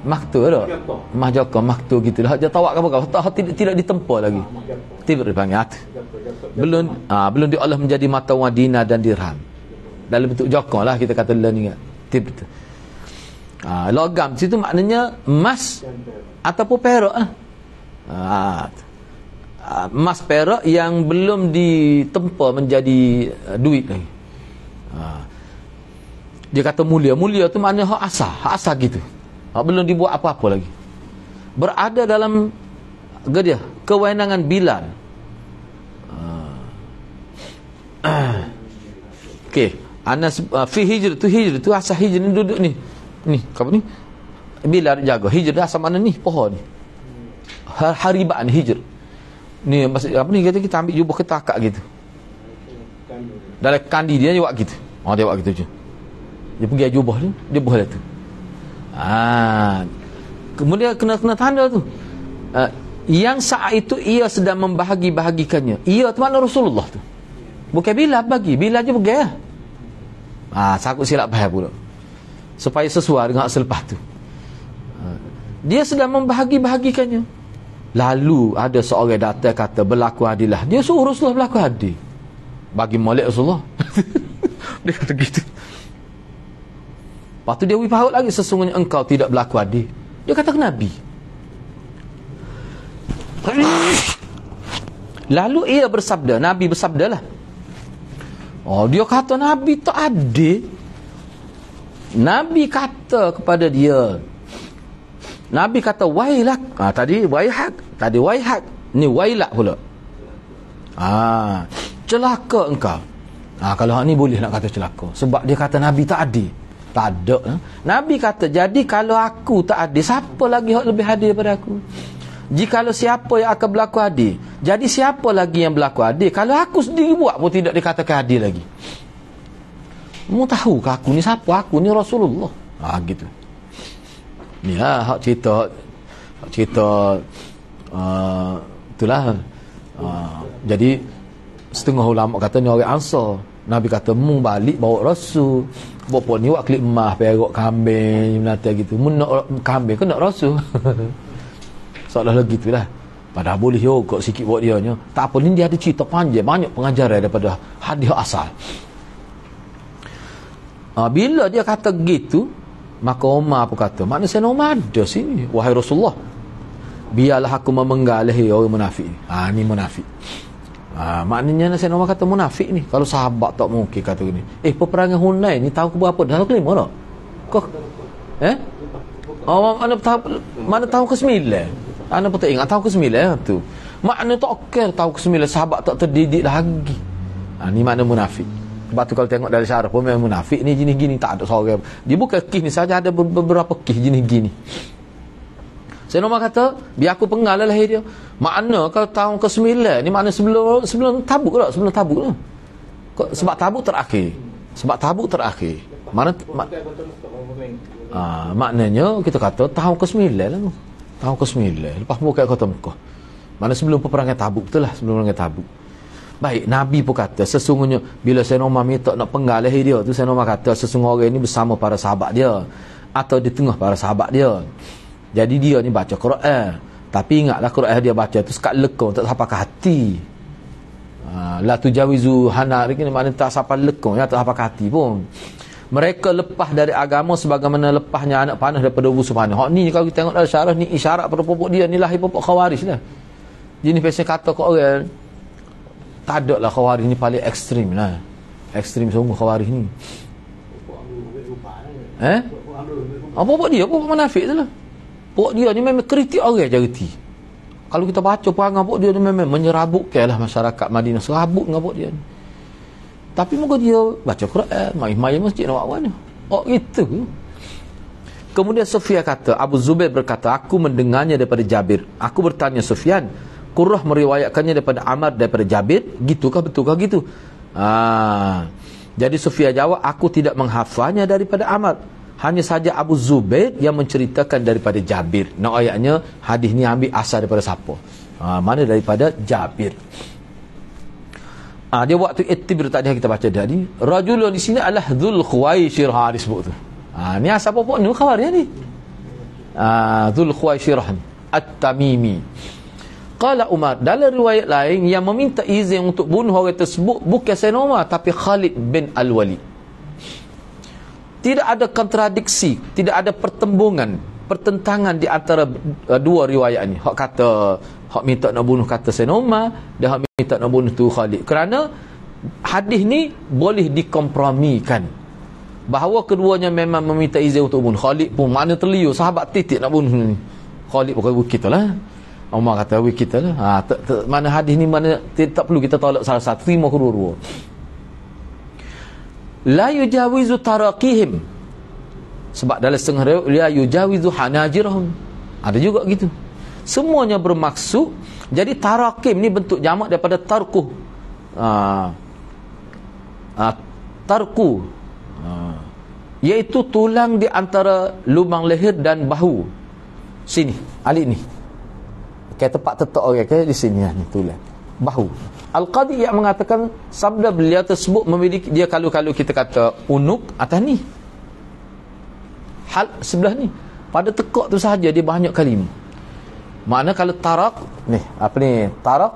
Maktu dah. Mah jaka maktu gitu lah. Dia tawak apa-apa. Tidak ditempa lagi. Tibr dia panggil. Belum diolah menjadi mata wang dinar dan dirham. Dalam bentuk jaka lah kita kata ni kan. Tibr tu. Logam situ maknanya emas ataupun perak emas perak yang belum ditempa menjadi duit lagi. Dia kata mulia tu maknanya hak asal gitu. Belum dibuat apa-apa lagi. Berada dalam kewenangan Bilal. Okey, Anas fi hijr tu asal hijr ni duduk ni. Ni, apa ni? Bilal jaga. Hijr asal mana ni? Pohon ni. Haribaan hijr. Ni apa ni kata kita ambil jubah ketakak gitu. Dalam kandi dia buat gitu. Dia buat gitu je. Dia pergi jubah tu, dia buat tu. Kemudian kena tanda tu. Yang saat itu ia sedang membahagi-bahagikannya. Ia tu makna Rasulullah tu. Bukan Bilal bagi. Bilal je pergi lah. Sakut silap faham pula. Supaya sesuai dengan asal lepas tu. Dia sedang membahagi-bahagikannya. Lalu ada seorang datang kata berlaku adilah. Dia suruh Rasulullah berlaku adil. Bagi molek Rasulullah. Dia kata gitu. Lepas tu dia wipaut lagi, sesungguhnya engkau tidak berlaku adil. Dia kata ke Nabi. Lalu ia bersabda, Nabi bersabdalah. Dia kata Nabi tak adil. Nabi kata kepada dia. Nabi kata wailak. Tadi waihak. Tadi waihak. Ni wailak pula. Celaka engkau. Kalau ni boleh nak kata celaka. Sebab dia kata Nabi tak adil. Tak ada. Nabi kata, jadi kalau aku tak adil, siapa lagi yang lebih adil daripada aku? Jikalau siapa yang akan berlaku adil, jadi siapa lagi yang berlaku adil? Kalau aku sendiri buat pun tidak dikatakan adil lagi. Mu tahu ke aku ni siapa? Aku ni Rasulullah. Gitu. Ni lah hak cerita itulah. Jadi setengah ulama kata ni orang Ansar. Nabi kata mu balik bawa Rasul. Bapak ni buat klip emas, perak kambing, menata gitu. Mu nak kambing ke nak Rasul? Seolah-olah gitulah. Padahal boleh juga sikit buat dia nya. Tak apa, ni dia ada cerita panjang, banyak pengajaran daripada hadis asal. Bila dia kata gitu, maka Umar pun kata, maknanya saya Umar ada sini, wahai Rasulullah, biarlah aku memenggalih orang munafik ni. Ni munafik. Maknanya saya Umar kata munafik ni. Kalau sahabat tak mungkin kata ni. Peperangan Hunain ni tahun ke berapa? Tahun ke-5 tak? Kau mana tahun ke-9? Ana pun tak ingat tahun ke-9 tu. Makna tak okey tahun ke-9 sahabat tak terdidik lagi. Ni makna munafik. Sebab tu kalau tengok dari syarah pun memang munafik ni jenis gini, tak ada seorang. Dia bukan kisah ni saja, ada beberapa kisah jenis gini. Saya Umar kata, biar aku pengal lah lahir dia. Makna kalau tahun ke-9 ni makna sebelum Tabuk tak? Sebelum Tabuk lah. Sebab Tabuk terakhir. Maknanya kita kata tahun ke-9 lah. Tahun ke-9 lepas buka kota Mekah. Mana sebelum peperangan Tabuk betul lah, sebelum peperangan Tabuk. Baik, Nabi pun kata sesungguhnya bila Sayyidina Umar minta nak penggal lahir dia tu, Sayyidina Umar kata sesungguhnya orang ini bersama para sahabat dia atau di tengah para sahabat dia. Jadi dia ni baca Quran, tapi ingatlah Quran dia baca tu sekat lekong, tak sampai ke hati. La tujawizu hanar ni maknanya tak sampai lekong, ya, tak sampai ke hati pun. Mereka lepas dari agama sebagaimana lepasnya anak panah daripada busuk panah. Hak ni kalau kita tengok dalam syarah ni isyarat pada pokok dia ni lahir pokok Khawarij lah. Jenis biasa kata kat orang tak ada lah Khawarij ni paling ekstrim lah. Ekstrim sungguh Khawarij ni. Pokok dia pokok munafik tu lah. Pokok dia ni memang kritik orang charity. Kalau kita baca perangai pokok dia ni memang menyerabutkan lah masyarakat Madinah. Serabut dengan pokok dia ni. Tapi muka dia baca Quran, mai masjid nak buat mana? Gitu. Kemudian Sufyan kata, Abu Zubair berkata, aku mendengarnya daripada Jabir. Aku bertanya Sufyan, Qurrah meriwayatkannya daripada Amr daripada Jabir, gitukah betulkah gitu? Jadi Sufyan jawab, aku tidak menghafalnya daripada Amr. Hanya saja Abu Zubair yang menceritakan daripada Jabir. Nak ayatnya hadis ni ambil asal daripada siapa? Mana daripada Jabir. Dia waktu ittibir tadi kita baca tadi, rajulun di sini adalah Dzul Khuwaisirah disebut tu. Ni asal pokok ni khabarnya ni. Dzul Khuwaisirah At-Tamimi. Qala Umar, dalam riwayat lain yang meminta izin untuk bunuh orang tersebut bukan Sayyidina Umar tapi Khalid bin Al-Walid. Tidak ada kontradiksi, tidak ada pertentangan di antara dua riwayat ni. Hak minta nak bunuh kata Sayyidina Umar dan hak minta nak bunuh tu Khalid. Kerana hadis ni boleh dikompromikan. Bahawa keduanya memang meminta izin untuk bunuh. Khalid pun mana terliur sahabat titik nak bunuh ni. Khalid bukan kita lah. Umar kata kita lah. Mana hadis ni mana tak perlu kita tolak salah satu, terima kedua-dua. La yujawizu taraqihim. Sebab dalam setengah riwayat la yujawizu hanajirahum. Ada juga gitu. Semuanya bermaksud. Jadi tarakim ni bentuk jamak daripada tarku. Tarku. iaitu tulang di antara lubang leher dan bahu. Sini, alik ni. Kayak tempat tetok orang kayak di sini ni tulang. Bahu. Al-Qadi yang mengatakan sabda beliau tersebut memiliki, dia kalau kita kata unuk atas ni. Hal sebelah ni. Pada tekak tu sahaja dia banyak kalimah. Makna kalau tarak ni, apa ni? Tarak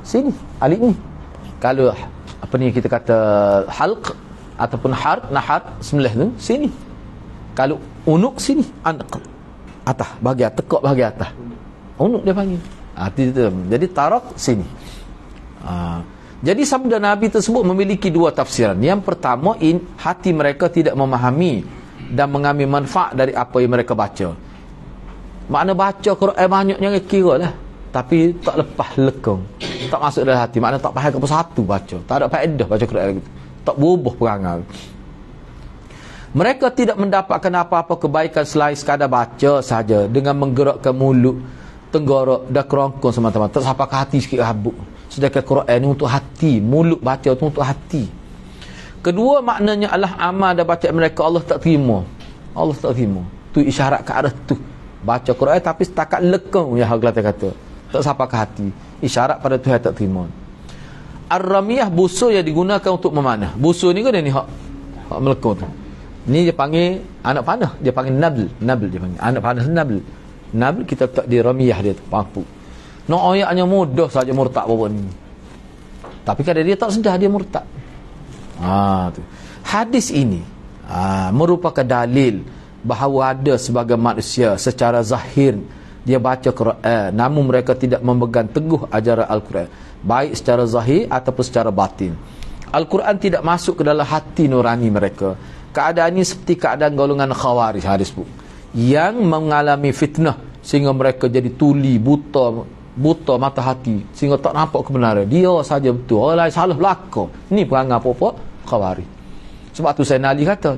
sini, alik ni. Kalau apa ni kita kata halq ataupun nahar sebelah tu sini. Kalau unuk sini, anq atas, bahagian tekak bahagian atas. Unuk dia panggil. Jadi tarak sini. Jadi sabda Nabi tersebut memiliki dua tafsiran. Yang pertama, hati mereka tidak memahami dan mengambil manfaat dari apa yang mereka baca. Makna baca Quran banyak jangan kira lah, tapi tak lepas lekong, tak masuk dalam hati. Makna tak faham apa satu baca, tak ada faedah baca Quran gitu, tak berubah perangai. Mereka tidak mendapatkan apa-apa kebaikan selain sekadar baca saja dengan menggerakkan mulut, tenggorok dan kerongkong semata-mata, tak sampai ke hati sikit habuk. Sedangkan Quran ni untuk hati, mulut baca tu untuk hati. Kedua, maknanya adalah amal dan bacaan mereka Allah tak terima. Allah tak terima. Tu isyarat ke arah tu. Baca Quran tapi setakat lekong ya hak kata. Tak sampai ke hati. Isyarat pada Tuhan tak terima. Ar-ramiyah, busur yang digunakan untuk memanah. Busur ni kan dia ni hak melekong tu. Ni dia panggil anak panah, dia panggil nabl dia panggil. Anak panah nabl. Nabl kita letak di ramiyah dia tu, pampuk. No, ayatnya mudah saja murtad bawa ni. Tapi kadang dia tak sedar dia murtad. Tu. Hadis ini merupakan dalil bahawa ada sebagai manusia secara zahir dia baca Quran, namun mereka tidak memegang teguh ajaran Al-Quran, baik secara zahir ataupun secara batin. Al-Quran tidak masuk ke dalam hati nurani mereka. Keadaan ini seperti keadaan golongan Khawarij, hadis bu, yang mengalami fitnah sehingga mereka jadi tuli, buta mata hati sehingga tak nampak kebenaran. Dia saja betul, orang lain salah belaka. Ni perangai apa-apa Khawarij. Sebab tu Sayyidina Ali kata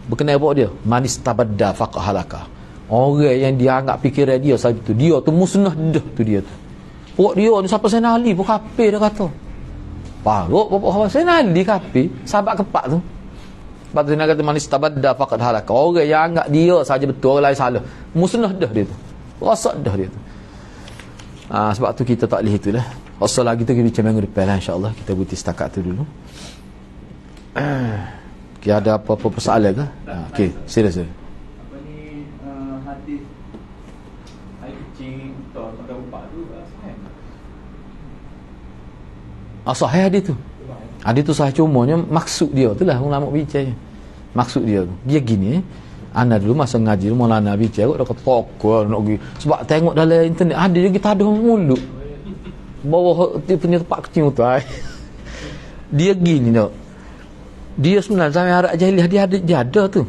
berkenaan apa dia, manis tabadda faqahalaka. Orang yang dia anggap fikiran dia saja betul, dia tu musnah dah tu dia tu. Pok dia ni siapa Sayyidina Ali pun kafir dia kata. Paruk apa Sayyidina Ali kafir, sahabat kepak tu. Sebab tu dia kata manis tabadda faqahalaka. Orang yang anggap dia saja betul, orang lain salah, musnah dah dia tu. Rosak dah dia tu. Sebab tu kita tak boleh itulah. Asal lagi tu kita bincang minggu depan lah, insya-Allah. Kita berhenti setakat tu dulu. Kita ada apa-apa persoalan ke? Okey, silakan. Apa ni hadis air kecil pada upak tu sahih? Sahih hadis tu. Hadis tu sahih, cumanya maksud dia tu lah ulama bincang. Maksud dia tu. Dia gini Ana dulu masa ngaji Maulana bincang aku dah kata pokok nak pergi. Sebab tengok dalam internet ada je kita ada mulut. Bawah dia punya tempat kecil tu. Dia gini tak. Dia sebenarnya zaman Arab jahiliah dia ada tu.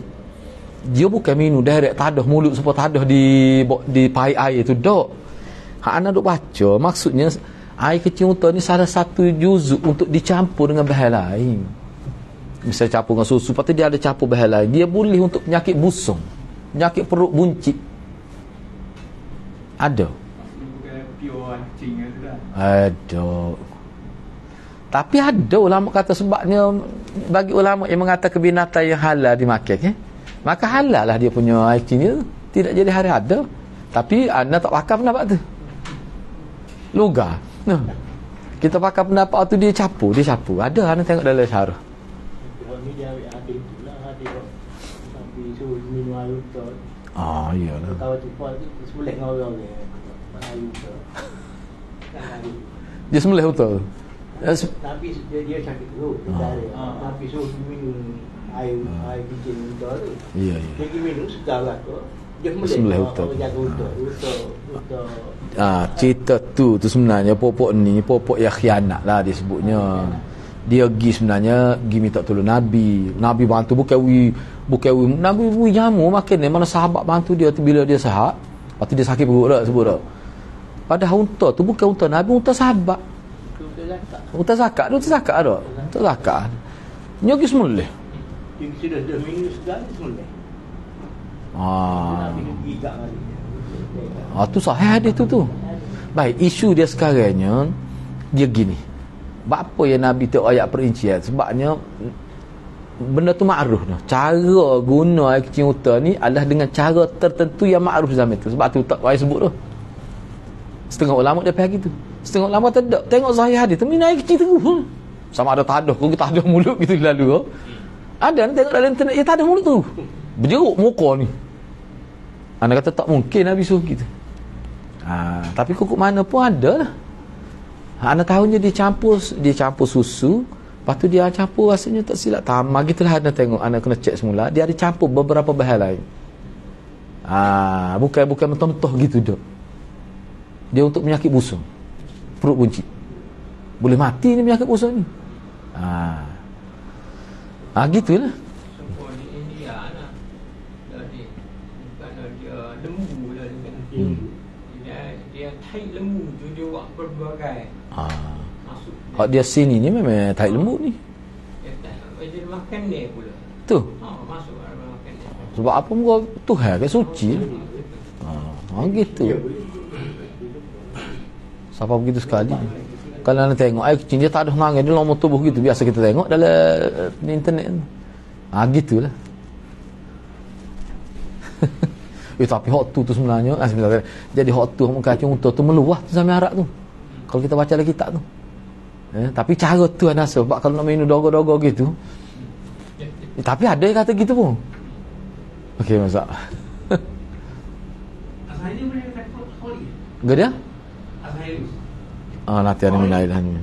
Dia bukan minum direct tadah mulut supaya tadah di pai air tu dak. Hak ana duk baca maksudnya air kecil tu ni salah satu juzuk untuk dicampur dengan bahan lain. Misalnya campur dengan susu, lepas tu dia ada campur bahan lain. Dia boleh untuk penyakit busung, penyakit perut buncit. Ada. Bukan pure kencing tu dah. Ada. Tapi ada ulama kata sebabnya bagi ulama yang mengatakan binatang yang halal dimakan, maka halal lah dia punya air kencing tu. Tidak jadi hari ada. Tapi anda tak pakai pendapat tu. Lugar. Kita pakai pendapat tu dia campur. Ada anda tengok dalam syarah. Ni dia ambil hadis tu lah, hadis sampai suruh minum air tu. Iyalah. Kalau tu pun tu sebelah dengan orang dia. Air tu. Dia sembelih betul. Tapi dia cakap tu, tapi suruh minum air kecil tu. Iya. Dia minum segala tu. Dia sembelih betul. Jaga betul. Cerita tu sebenarnya popok ni popok yang khianat lah disebutnya. Dia pergi sebenarnya minta tolong Nabi bantu bukan Nabi jamu makin ni mana sahabat bantu dia tu bila dia sihat, lepas tu dia sakit perut dah sebut dah. Padahal unta tu bukan unta Nabi, unta sahabat. Unta zakat dah. Unta zakat. Nya pergi semulih. Dia sudah minum segala semulih. Tu sahih hadis tu. Baik, isu dia sekarangnya dia gini. Apa yang Nabi tu ayat perincian? Sebabnya benda tu ma'ruf dah. Cara guna air kencing unta ni adalah dengan cara tertentu yang ma'ruf zaman tu. Sebab tu tak payah sebut tu. Setengah ulama dia pergi gitu. Setengah ulama tak tengok zahir hadis tu minum air kencing terus. Sama ada tadah, kau tadah mulut gitu lalu. Ada ni tengok dalam internet ya tadah mulut tu. Berjeruk muka ni. Anda kata tak mungkin Nabi suruh gitu. Tapi kukuk mana pun ada lah. Anda tahunya dia campur susu. Lepas tu dia campur rasanya tak silap tamar gitulah. Anda tengok, anda kena cek semula. Dia ada campur beberapa bahan lain. Bukan mentah-mentah gitu dah. Dia untuk penyakit busung, perut buncit. Boleh mati ni penyakit busung ni. Gitulah. Semua di India lah. Jadi bukan dia lembu lah dia tahi lembu tu dia buat berbagai. Masuk. Hak dia sini ni memang tahi lembu ni. Dia makan dia pula. Tu. Masuk dalam makan dia. Sebab apa muka Tuhan kan suci. Gitu. Siapa begitu sekali. Kalau anda tengok air kecil dia tak ada hangat, dia lomba tubuh gitu. Biasa kita tengok dalam internet tu. Gitulah. Tapi hak tu sebenarnya jadi hak tu muka kacung tu meluah tu sampai Arab tu. Kalau kita baca dalam kitab tu. Tapi cara tu anda sebab kalau nak minum dogo-dogo gitu. Tapi ada yang kata gitu pun. Okey, masak. Asal ini boleh kata holy. Gak dia? Asal ini. Nanti ada minailah ni.